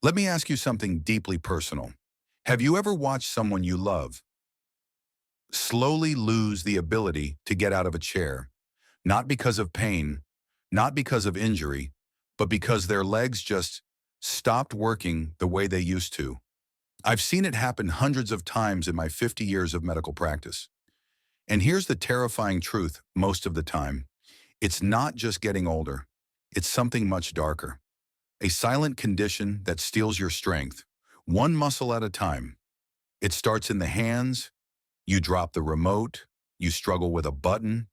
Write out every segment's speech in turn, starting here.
Let me ask you something deeply personal. Have you ever watched someone you love slowly lose the ability to get out of a chair, not because of pain, not because of injury, but because their legs just stopped working the way they used to? I've seen it happen hundreds of times in my 50 years of medical practice. And here's the terrifying truth most of the time. It's not just getting older. It's something much darker. A silent condition that steals your strength, one muscle at a time. It starts in the hands, you drop the remote, you struggle with a button,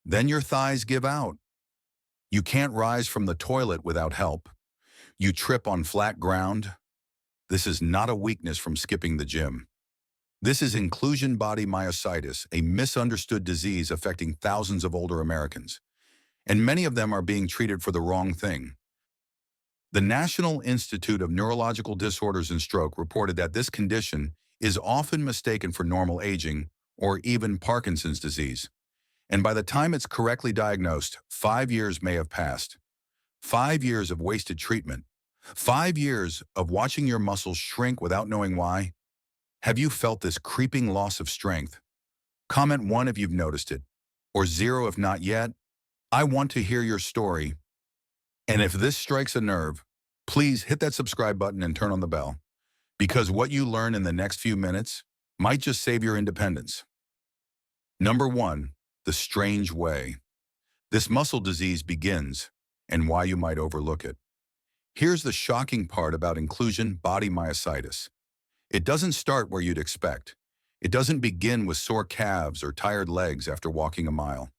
then your thighs give out. You can't rise from the toilet without help. You trip on flat ground. This is not a weakness from skipping the gym. This is inclusion body myositis, a misunderstood disease affecting thousands of older Americans. And many of them are being treated for the wrong thing. The National Institute of Neurological Disorders and Stroke reported that this condition is often mistaken for normal aging or even Parkinson's disease. And by the time it's correctly diagnosed, 5 years may have passed. 5 years of wasted treatment. 5 years of watching your muscles shrink without knowing why. Have you felt this creeping loss of strength? Comment 1 if you've noticed it, or 0 if not yet. I want to hear your story. And if this strikes a nerve, please hit that subscribe button and turn on the bell, because what you learn in the next few minutes might just save your independence. Number 1, the strange way. This muscle disease begins and why you might overlook it. Here's the shocking part about inclusion body myositis. It doesn't start where you'd expect. It doesn't begin with sore calves or tired legs after walking a mile.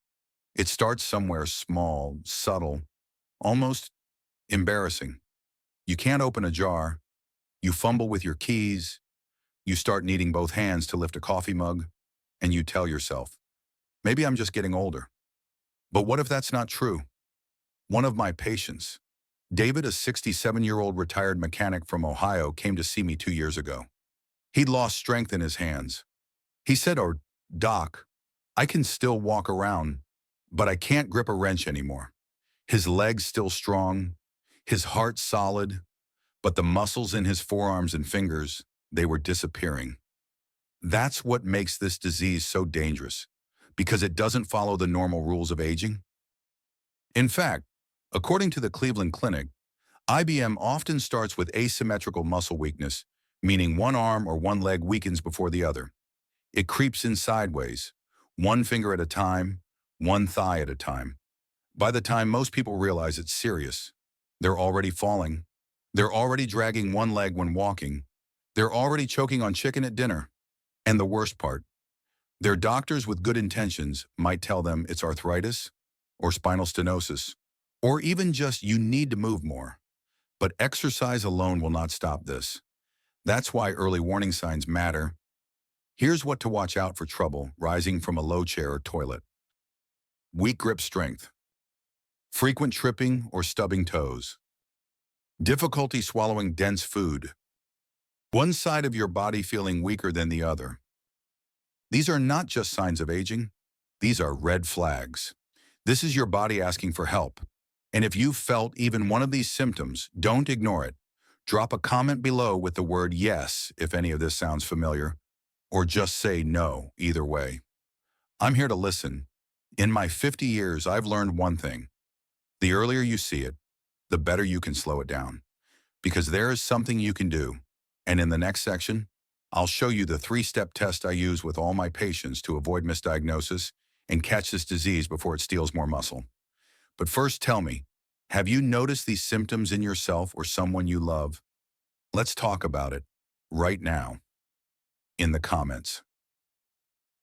It starts somewhere small, subtle, almost embarrassing. You can't open a jar. You fumble with your keys. You start needing both hands to lift a coffee mug. And you tell yourself, maybe I'm just getting older. But what if that's not true? One of my patients, David, a 67-year-old retired mechanic from Ohio, came to see me 2 years ago. He'd lost strength in his hands. He said, "Oh, Doc, I can still walk around, but I can't grip a wrench anymore." His legs still strong, his heart solid, but the muscles in his forearms and fingers, they were disappearing. That's what makes this disease so dangerous, because it doesn't follow the normal rules of aging. In fact, according to the Cleveland Clinic, IBM often starts with asymmetrical muscle weakness, meaning one arm or one leg weakens before the other. It creeps in sideways, one finger at a time, one thigh at a time. By the time most people realize it's serious, they're already falling. They're already dragging one leg when walking. They're already choking on chicken at dinner. And the worst part, their doctors with good intentions might tell them it's arthritis or spinal stenosis, or even just you need to move more. But exercise alone will not stop this. That's why early warning signs matter. Here's what to watch out for trouble rising from a low chair or toilet. Weak grip strength. Frequent tripping or stubbing toes. Difficulty swallowing dense food. One side of your body feeling weaker than the other. These are not just signs of aging. These are red flags. This is your body asking for help. And if you've felt even one of these symptoms, don't ignore it. Drop a comment below with the word yes if any of this sounds familiar, or just say no either way. I'm here to listen. In my 50 years, I've learned one thing. The earlier you see it, the better you can slow it down. Because there is something you can do. And in the next section, I'll show you the 3-step test I use with all my patients to avoid misdiagnosis and catch this disease before it steals more muscle. But first, tell me, have you noticed these symptoms in yourself or someone you love? Let's talk about it right now in the comments.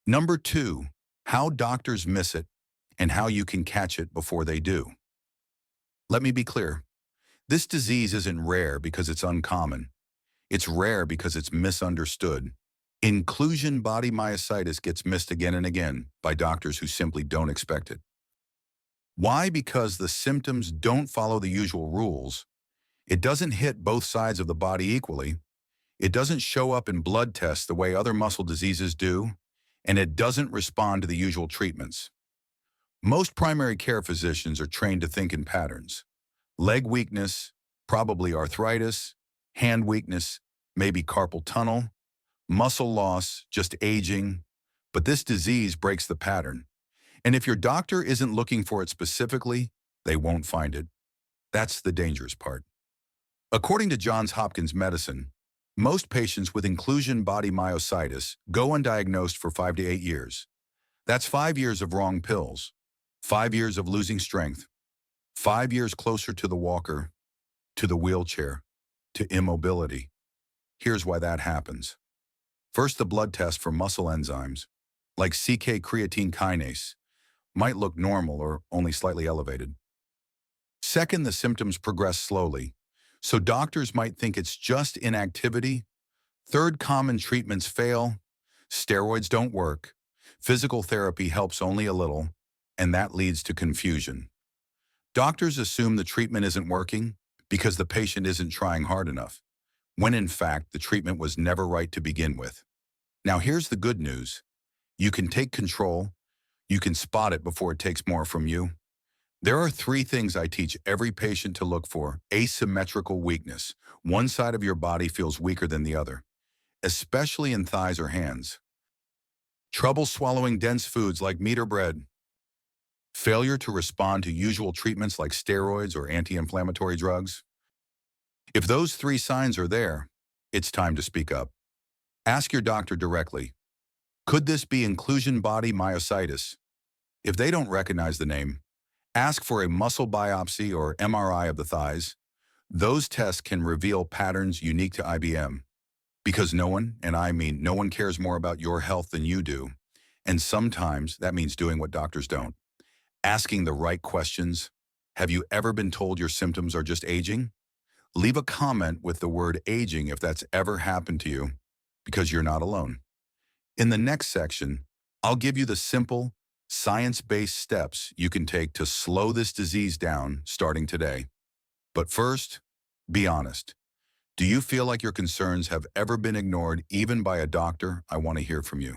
Number 2, how doctors miss it and how you can catch it before they do. Let me be clear. This disease isn't rare because it's uncommon. It's rare because it's misunderstood. Inclusion body myositis gets missed again and again by doctors who simply don't expect it. Why? Because the symptoms don't follow the usual rules. It doesn't hit both sides of the body equally. It doesn't show up in blood tests the way other muscle diseases do, and it doesn't respond to the usual treatments. Most primary care physicians are trained to think in patterns. Leg weakness, probably arthritis. hand weakness, maybe carpal tunnel, muscle loss, just aging. But this disease breaks the pattern. And if your doctor isn't looking for it specifically, they won't find it. That's the dangerous part. According to Johns Hopkins Medicine, most patients with inclusion body myositis go undiagnosed for 5 to 8 years. That's 5 years of wrong pills, 5 years of losing strength, 5 years closer to the walker, to the wheelchair, to immobility. Here's why that happens. First, the blood test for muscle enzymes, like CK creatine kinase, might look normal or only slightly elevated. Second, the symptoms progress slowly, so doctors might think it's just inactivity. Third, common treatments fail, steroids don't work, physical therapy helps only a little, and that leads to confusion. Doctors assume the treatment isn't working because the patient isn't trying hard enough, when in fact the treatment was never right to begin with. Now here's the good news. You can take control, you can spot it before it takes more from you. There are 3 things I teach every patient to look for. Asymmetrical weakness. One side of your body feels weaker than the other, especially in thighs or hands. Trouble swallowing dense foods like meat or bread. Failure to respond to usual treatments like steroids or anti-inflammatory drugs. If those 3 signs are there, it's time to speak up. Ask your doctor directly. Could this be inclusion body myositis? If they don't recognize the name, ask for a muscle biopsy or MRI of the thighs. Those tests can reveal patterns unique to IBM. Because no one, and I mean no one, cares more about your health than you do. And sometimes that means doing what doctors don't. Asking the right questions. Have you ever been told your symptoms are just aging? Leave a comment with the word aging if that's ever happened to you, because you're not alone. In the next section, I'll give you the simple, science-based steps you can take to slow this disease down starting today. But first, be honest. Do you feel like your concerns have ever been ignored, even by a doctor? I want to hear from you.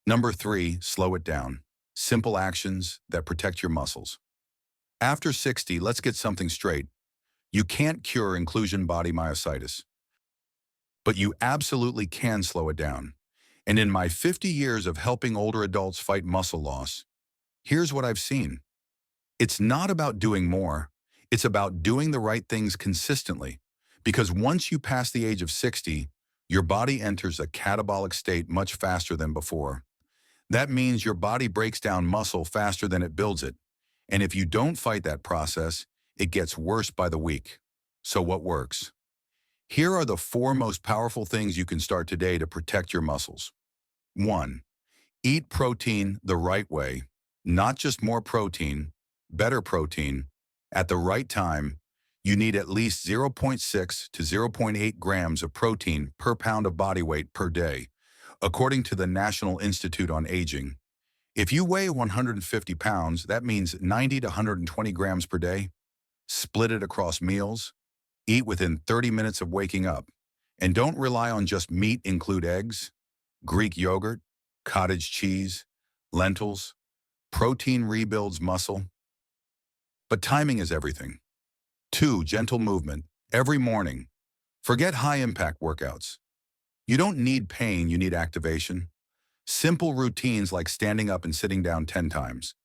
Number 3, slow it down. Simple actions that protect your muscles. After 60, let's get something straight. You can't cure inclusion body myositis, but you absolutely can slow it down. And in my 50 years of helping older adults fight muscle loss, here's what I've seen. It's not about doing more. It's about doing the right things consistently. Because once you pass the age of 60, your body enters a catabolic state much faster than before. That means your body breaks down muscle faster than it builds it. And if you don't fight that process, it gets worse by the week. So what works? Here are the 4 most powerful things you can start today to protect your muscles. 1. Eat protein the right way. Not just more protein, better protein. At the right time, you need at least 0.6 to 0.8 grams of protein per pound of body weight per day, according to the National Institute on Aging. If you weigh 150 pounds, that means 90 to 120 grams per day. Split it across meals. Eat within 30 minutes of waking up. And don't rely on just meat. Include eggs, Greek yogurt, cottage cheese, lentils. Protein rebuilds muscle. But timing is everything. 2. Gentle movement. Every morning. Forget high-impact workouts. You don't need pain, you need activation. Simple routines like standing up and sitting down 10 times.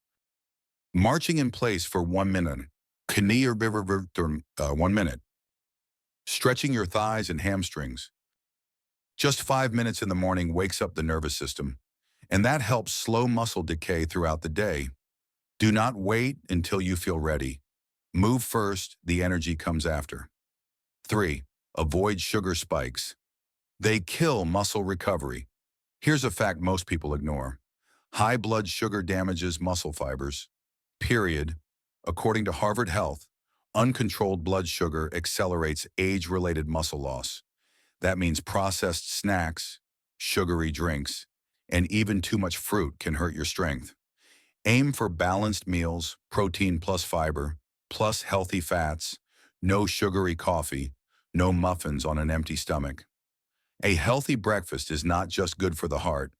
Marching in place for 1 minute. 1 minute. Stretching your thighs and hamstrings. Just 5 minutes in the morning wakes up the nervous system, and that helps slow muscle decay throughout the day. Do not wait until you feel ready. Move first, the energy comes after. 3. Avoid sugar spikes. They kill muscle recovery. Here's a fact most people ignore. High blood sugar damages muscle fibers. Period. According to Harvard Health, uncontrolled blood sugar accelerates age-related muscle loss. That means processed snacks, sugary drinks, and even too much fruit can hurt your strength. Aim for balanced meals, protein plus fiber, plus healthy fats, no sugary coffee, no muffins on an empty stomach. A healthy breakfast is not just good for the heart,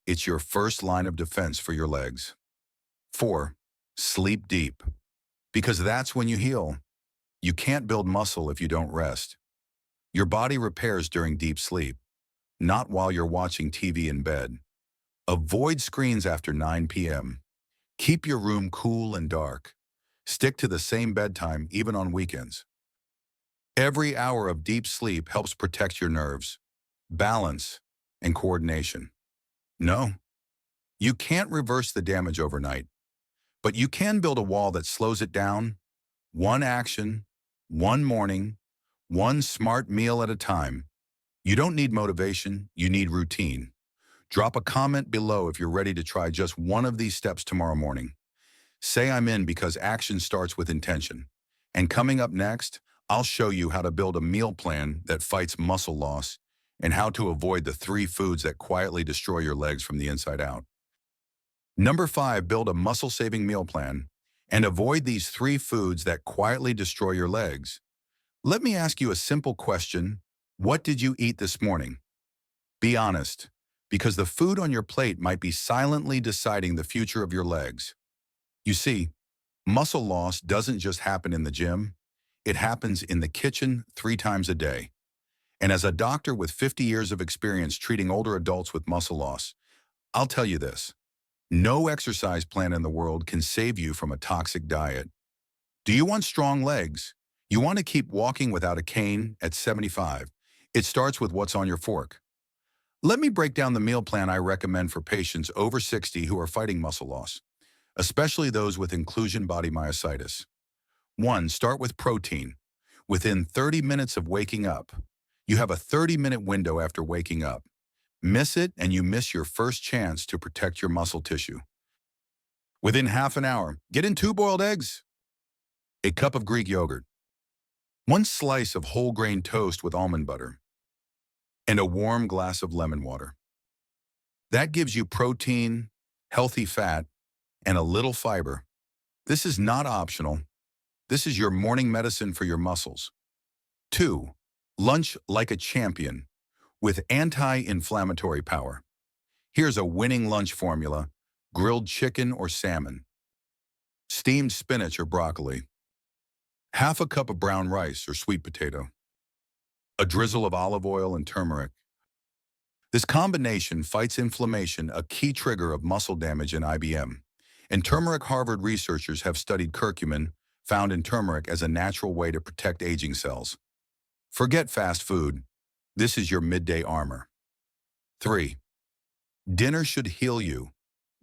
it's your first line of defense for your legs. 4. Sleep deep. Because that's when you heal. You can't build muscle if you don't rest. Your body repairs during deep sleep, not while you're watching TV in bed. Avoid screens after 9 p.m. Keep your room cool and dark. Stick to the same bedtime even on weekends. Every hour of deep sleep helps protect your nerves, balance, and coordination. No, you can't reverse the damage overnight, but you can build a wall that slows it down, one action, one morning, one smart meal at a time. You don't need motivation, you need routine. Drop a comment below if you're ready to try just one of these steps tomorrow morning. Say I'm in because action starts with intention. And coming up next, I'll show you how to build a meal plan that fights muscle loss and how to avoid the 3 foods that quietly destroy your legs from the inside out. Number 5, build a muscle-saving meal plan and avoid these 3 foods that quietly destroy your legs. Let me ask you a simple question. What did you eat this morning? Be honest, because the food on your plate might be silently deciding the future of your legs. You see, muscle loss doesn't just happen in the gym, it happens in the kitchen 3 times a day. And as a doctor with 50 years of experience treating older adults with muscle loss, I'll tell you this. No exercise plan in the world can save you from a toxic diet. Do you want strong legs? You want to keep walking without a cane at 75? It starts with what's on your fork. Let me break down the meal plan I recommend for patients over 60 who are fighting muscle loss, especially those with inclusion body myositis. 1. Start with protein. Within 30 minutes of waking up, you have a 30-minute window after waking up. Miss it and you miss your first chance to protect your muscle tissue. Within half an hour, get in 2 boiled eggs, a cup of Greek yogurt, 1 slice of whole grain toast with almond butter, and a warm glass of lemon water. That gives you protein, healthy fat, and a little fiber. This is not optional. This is your morning medicine for your muscles. 2. Lunch like a champion with anti-inflammatory power. Here's a winning lunch formula: grilled chicken or salmon, steamed spinach or broccoli, half a cup of brown rice or sweet potato, a drizzle of olive oil and turmeric. This combination fights inflammation, a key trigger of muscle damage in IBM. In turmeric, Harvard researchers have studied curcumin, found in turmeric, as a natural way to protect aging cells. Forget fast food. This is your midday armor. 3. Dinner should heal you,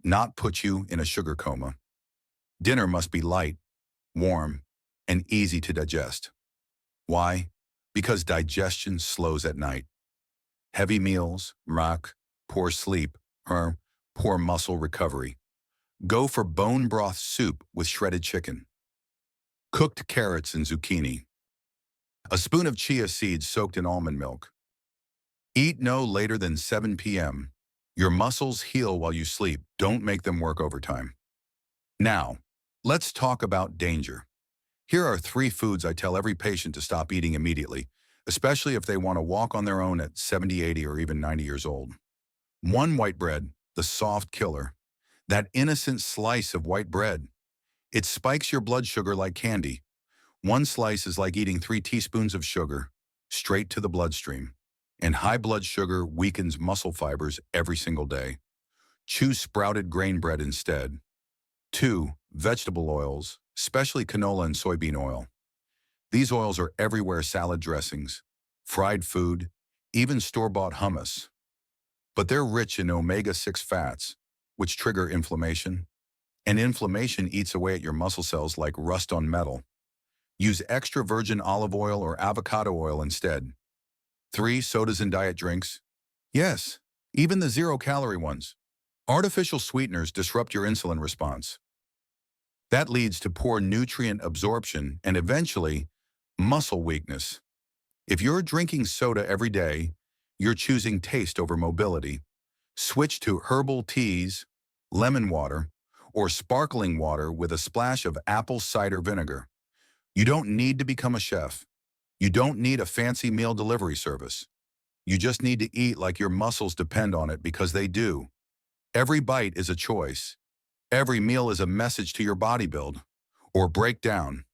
not put you in a sugar coma. Dinner must be light, warm, and easy to digest. Why? Because digestion slows at night. Heavy meals, poor sleep, or poor muscle recovery. Go for bone broth soup with shredded chicken, cooked carrots and zucchini, a spoon of chia seeds soaked in almond milk. Eat no later than 7 p.m. Your muscles heal while you sleep. Don't make them work overtime. Now, let's talk about danger. Here are 3 foods I tell every patient to stop eating immediately, especially if they want to walk on their own at 70, 80, or even 90 years old. 1. White bread, the soft killer. That innocent slice of white bread. It spikes your blood sugar like candy. 1 slice is like eating 3 teaspoons of sugar, straight to the bloodstream. And high blood sugar weakens muscle fibers every single day. Choose sprouted grain bread instead. 2. Vegetable oils, especially canola and soybean oil. These oils are everywhere: salad dressings, fried food, even store-bought hummus. But they're rich in omega-6 fats, which trigger inflammation. And inflammation eats away at your muscle cells like rust on metal. Use extra virgin olive oil or avocado oil instead. 3. Sodas and diet drinks. Yes, even the 0-calorie ones. Artificial sweeteners disrupt your insulin response. That leads to poor nutrient absorption and eventually muscle weakness. If you're drinking soda every day, you're choosing taste over mobility. Switch to herbal teas, lemon water, or sparkling water with a splash of apple cider vinegar. You don't need to become a chef. You don't need a fancy meal delivery service. You just need to eat like your muscles depend on it, because they do. Every bite is a choice. Every meal is a message to your body: build or break down.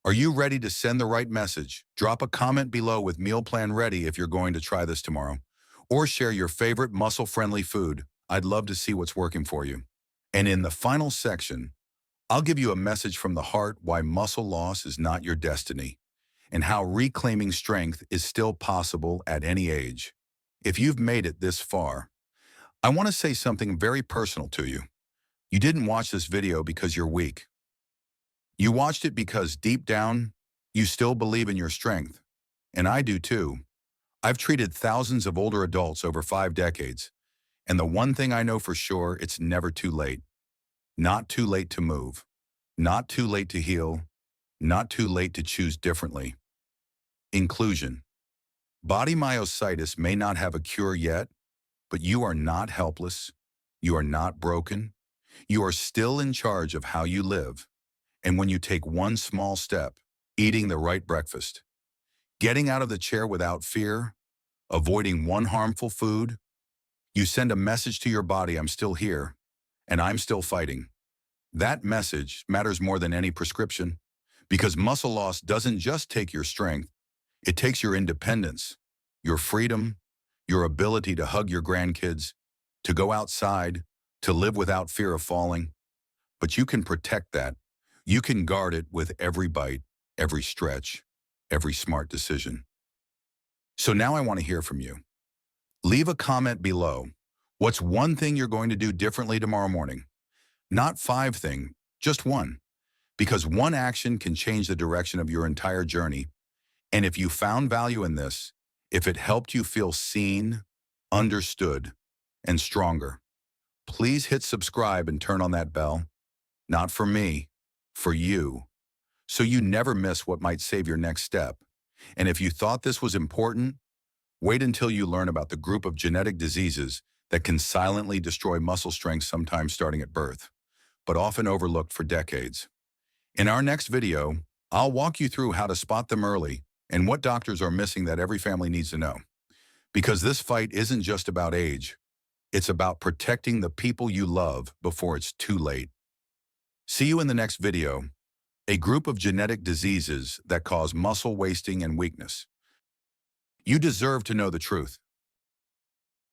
Are you ready to send the right message? Drop a comment below with meal plan ready if you're going to try this tomorrow. Or share your favorite muscle-friendly food. I'd love to see what's working for you. And in the final section, I'll give you a message from the heart why muscle loss is not your destiny and how reclaiming strength is still possible at any age. If you've made it this far, I want to say something very personal to you. You didn't watch this video because you're weak. You watched it because deep down, you still believe in your strength. And I do too. I've treated thousands of older adults over 5 decades, and the one thing I know for sure, it's never too late. Not too late to move. Not too late to heal. Not too late to choose differently. Inclusion. Body myositis may not have a cure yet, but you are not helpless. You are not broken. You are still in charge of how you live. And when you take one small step, eating the right breakfast, getting out of the chair without fear, avoiding one harmful food, you send a message to your body, I'm still here, and I'm still fighting. That message matters more than any prescription, because muscle loss doesn't just take your strength, it takes your independence, your freedom, your ability to hug your grandkids, to go outside, to live without fear of falling. But you can protect that. You can guard it with every bite, every stretch, every smart decision. So now I want to hear from you. Leave a comment below. What's one thing you're going to do differently tomorrow morning? Not 5 things, just one. Because one action can change the direction of your entire journey. And if you found value in this, if it helped you feel seen, understood, and stronger, please hit subscribe and turn on that bell. Not for me, for you. So you never miss what might save your next step. And if you thought this was important, wait until you learn about the group of genetic diseases that can silently destroy muscle strength, sometimes starting at birth, but often overlooked for decades. In our next video, I'll walk you through how to spot them early and what doctors are missing that every family needs to know. Because this fight isn't just about age, it's about protecting the people you love before it's too late. See you in the next video. A group of genetic diseases that cause muscle wasting and weakness. You deserve to know the truth.